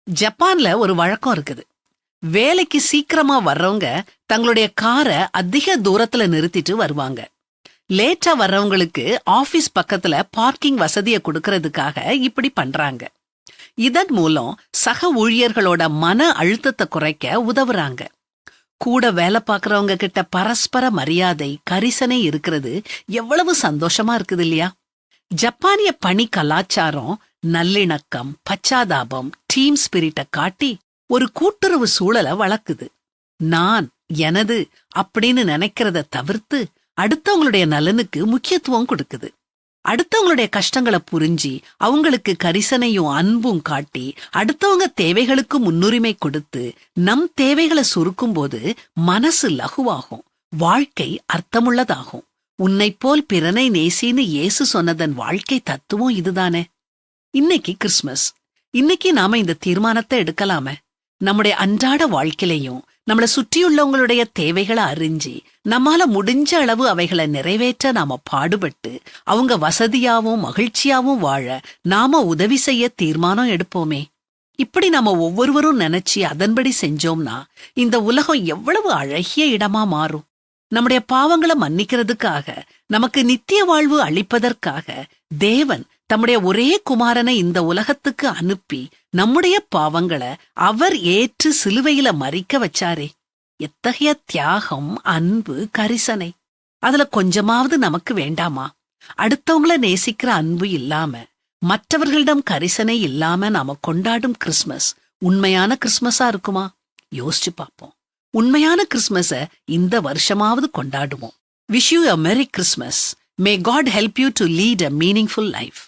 ஜப்பான்ல ஒரு வழக்கம் இருக்குது. வேலைக்கு சீக்கிரமா வர்றவங்க தங்களுடைய காரை அதிக தூரத்துல நிறுத்திட்டு வருவாங்க. லேட்டா வர்றவங்களுக்கு ஆபீஸ் பக்கத்துல பார்க்கிங் வசதியை கொடுக்கறதுக்காக இப்படி பண்றாங்க. இதன் மூலம் சக ஊழியர்களோட மன அழுத்தத்தை குறைக்க உதவுறாங்க. கூட வேலை பார்க்கறவங்க கிட்ட பரஸ்பர மரியாதை, கரிசனை இருக்கிறது எவ்வளவு சந்தோஷமா இருக்குது இல்லையா? ஜப்பானிய பணி கலாச்சாரம் நல்லிணக்கம், பச்சாதாபம், டீம் ஸ்பிரிட்ட காட்டி ஒரு கூட்டுறவு சூழலை வளர்க்குது. நான், எனது அப்படின்னு நினைக்கிறத தவிர்த்து அடுத்தவங்களுடைய நலனுக்கு முக்கியத்துவம் கொடுக்குது. அடுத்தவங்களுடைய கஷ்டங்களை புரிஞ்சு அவங்களுக்கு கரிசனையும் அன்பும் காட்டி அடுத்தவங்க தேவைகளுக்கு முன்னுரிமை கொடுத்து நம் தேவைகளை சுருக்கும் போது மனசு லகுவாகும், வாழ்க்கை அர்த்தமுள்ளதாகும். உன்னைப் போல் பிறனை நேசின்னு இயேசு சொன்னதன் வாழ்க்கை தத்துவம் இதுதானே. இன்னைக்கு கிறிஸ்மஸ். இன்னைக்கு நாம இந்த தீர்மானத்தை எடுக்கலாமே. நம்முடைய அன்றாட வாழ்க்கையிலையும் நம்மளை சுற்றியுள்ளவங்களுடைய தேவைகளை அறிஞ்சு நம்மால முடிஞ்ச அளவு அவைகளை நிறைவேற்ற நாம பாடுபட்டு அவங்க வசதியாவும் மகிழ்ச்சியாவும் வாழ நாம உதவி செய்ய தீர்மானம் எடுப்போமே. இப்படி நாம ஒவ்வொருவரும் நினைச்சு அதன்படி செஞ்சோம்னா இந்த உலகம் எவ்வளவு அழகிய இடமா மாறும். நம்முடைய பாவங்களை மன்னிக்கிறதுக்காக, நமக்கு நித்திய வாழ்வு அளிப்பதற்காக தேவன் தம்முடைய ஒரே குமாரனை இந்த உலகத்துக்கு அனுப்பி நம்முடைய பாவங்களை அவர் ஏற்று சிலுவையில மரிக்க வச்சாரே. எத்தகைய தியாகம், அன்பு, கரிசனை! அதுல கொஞ்சமாவது நமக்கு வேண்டாமா? அடுத்தவங்கள நேசிக்கிற அன்பு இல்லாம, மற்றவர்களிடம் கரிசனை இல்லாம நாம கொண்டாடும் கிறிஸ்மஸ் உண்மையான கிறிஸ்மஸா இருக்குமா? யோசிச்சு பார்ப்போம். உண்மையான கிறிஸ்மஸ இந்த வருஷமாவது கொண்டாடுவோம். Wish you a Merry Christmas. May God help you to lead a meaningful life.